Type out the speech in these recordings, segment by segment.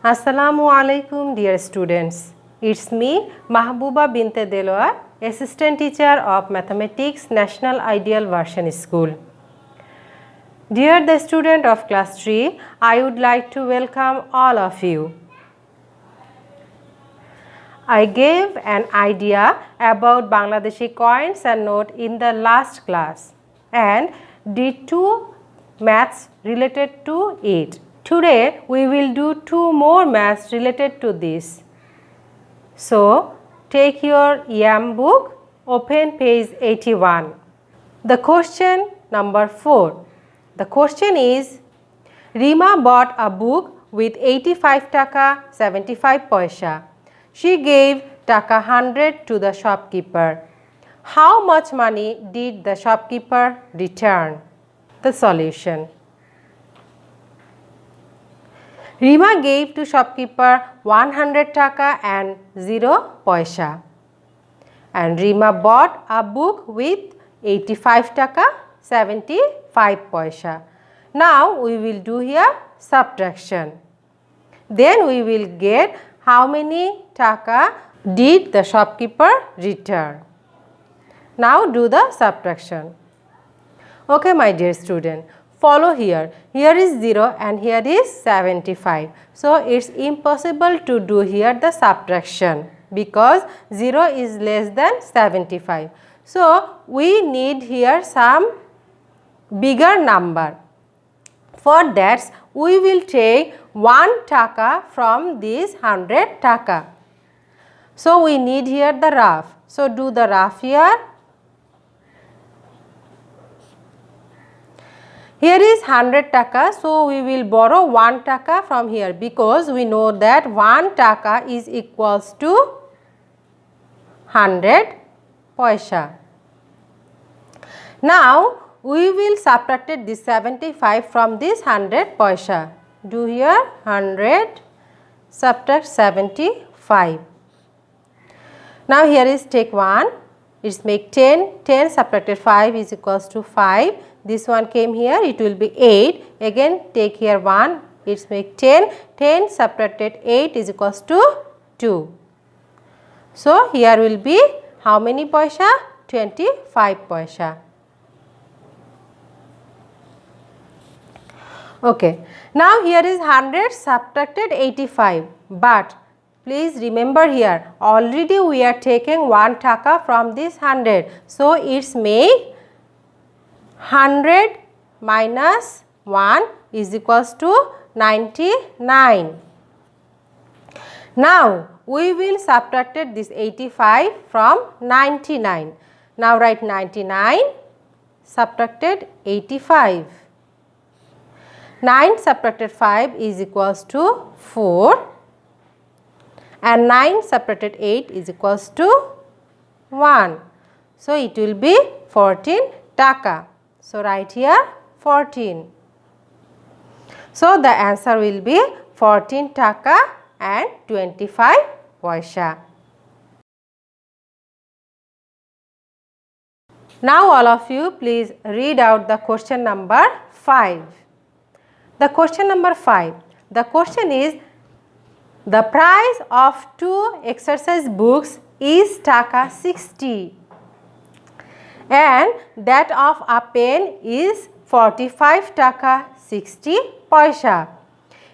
Assalamu alaikum dear students. It's me Mahbuba Binte Deloar, Assistant Teacher of Mathematics, National Ideal Version School. Dear the student of class 3, I would like to welcome all of you. I gave an idea about Bangladeshi coins and note in the last class and did two maths related to it. Today we will do two more maths related to this. So take your YAM book, open page 81. The question number 4. The question is, Rima bought a book with 85 taka 75 paisa. She gave taka 100 to the shopkeeper. How much money did the shopkeeper return? The solution. Rima gave to shopkeeper 100 taka and 0 paisa. And Rima bought a book with 85 taka 75 paisa. Now we will do here subtraction. Then we will get how many taka did the shopkeeper return. Now do the subtraction. Okay, my dear student, follow here. Here is 0 and here is 75. So it's impossible to do here the subtraction because 0 is less than 75. So we need here some bigger number. For that we will take 1 taka from this 100 taka. So we need here the rough. So do the rough here. Here is 100 taka, so we will borrow 1 taka from here because we know that 1 taka is equals to 100 paisa. Now we will subtract this 75 from this 100 paisa. Do here 100 subtract 75. Now here is take 1, it's make 10, 10 subtracted 5 is equals to 5. This one came here, it will be 8. Again take here 1, it's make 10, 10 subtracted 8 is equals to 2. So here will be how many paisa? 25 paisa. Okay, now here is 100 subtracted 85, but please remember here already we are taking 1 taka from this 100. So it's make 100 minus 1 is equals to 99. Now we will subtract this 85 from 99. Now write 99 subtracted 85. 9 subtracted 5 is equals to 4 and 9 subtracted 8 is equals to 1. So it will be 14 taka. So write here 14. So the answer will be 14 taka and 25 paisa. Now all of you please read out the question number 5. The question number 5. The question is, the price of 2 exercise books is taka 60 and that of a pen is 45 taka 60 paisa.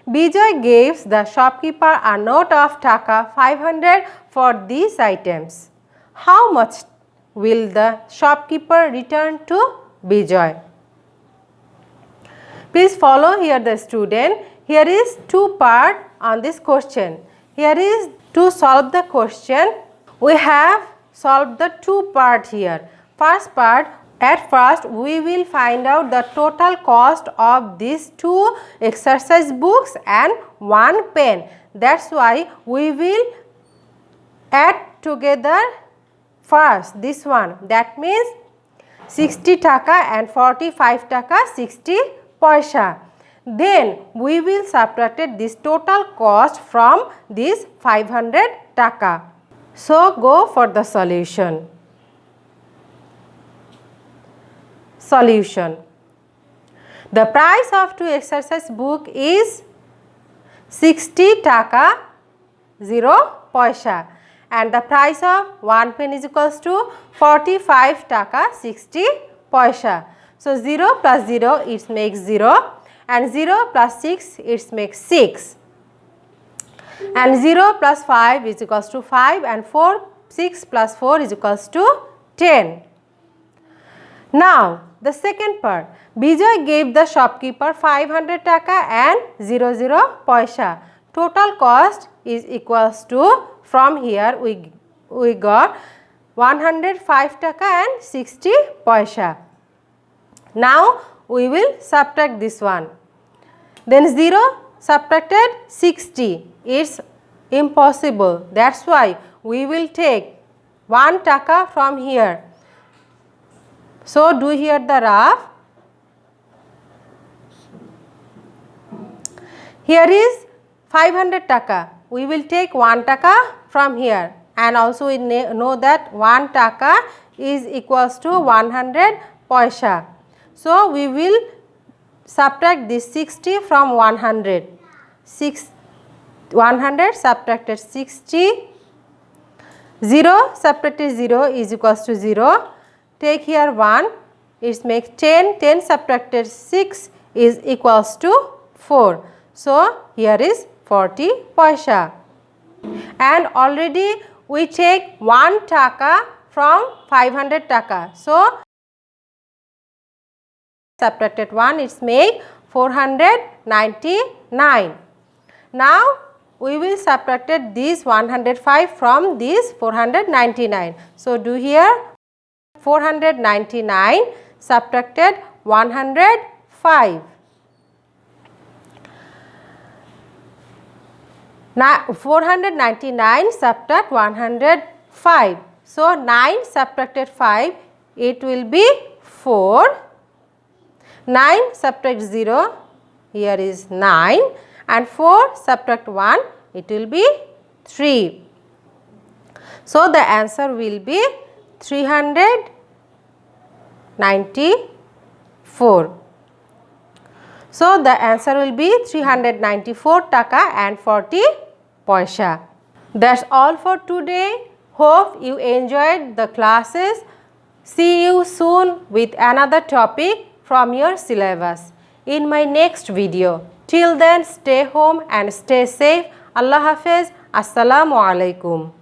Bijoy gives the shopkeeper a note of taka 500 for these items. How much will the shopkeeper return to Bijoy? Please follow here the student. Here is two part on this question. Here is to solve the question. We have solved the two part here. First part, at first we will find out the total cost of these 2 exercise books and 1 pen. That's why we will add together first this one. That means 60 taka and 45 taka 60 paisa. Then we will subtract this total cost from this 500 taka. So go for the solution. Solution. The price of 2 exercise book is 60 টাকা 0 পয়সা, and the price of 1 pen is equals to 45 টাকা 60 পয়সা. So 0 plus 0 it makes 0, and 0 plus 6 it makes 6, and 0 plus 5 is equals to 5, and 6 plus 4 is equals to 10. Now the second part, Bijoy gave the shopkeeper 500 taka and 00 paisa. Total cost is equals to, from here we got 105 taka and 60 paisa. Now we will subtract this one. Then 0 subtracted 60 is impossible. That's why we will take 1 taka from here. So do here the rough. Here is 500 taka. We will take 1 taka from here, and also we know that 1 taka is equals to 100 paisa. So we will subtract this 60 from 100. 100 subtracted 60. 0 subtracted 0 is equals to 0. Take here 1, it makes 10. 10 subtracted 6 is equals to 4. So here is 40 paisa. And already we take 1 taka from 500 taka. So subtracted 1, it's make 499. Now we will subtracted this 105 from this 499. So do here 499 subtracted 105. Now 499 subtract 105. So 9 subtracted 5, it will be 4. 9 subtract 0, here is 9, and 4 subtract 1, it will be 3. So the answer will be 394. So the answer will be 394 taka and 40 paisa. That's all for today. Hope you enjoyed the classes. See you soon with another topic from your syllabus in my next video. Till then, stay home and stay safe. Allah Hafiz. Assalamu alaikum.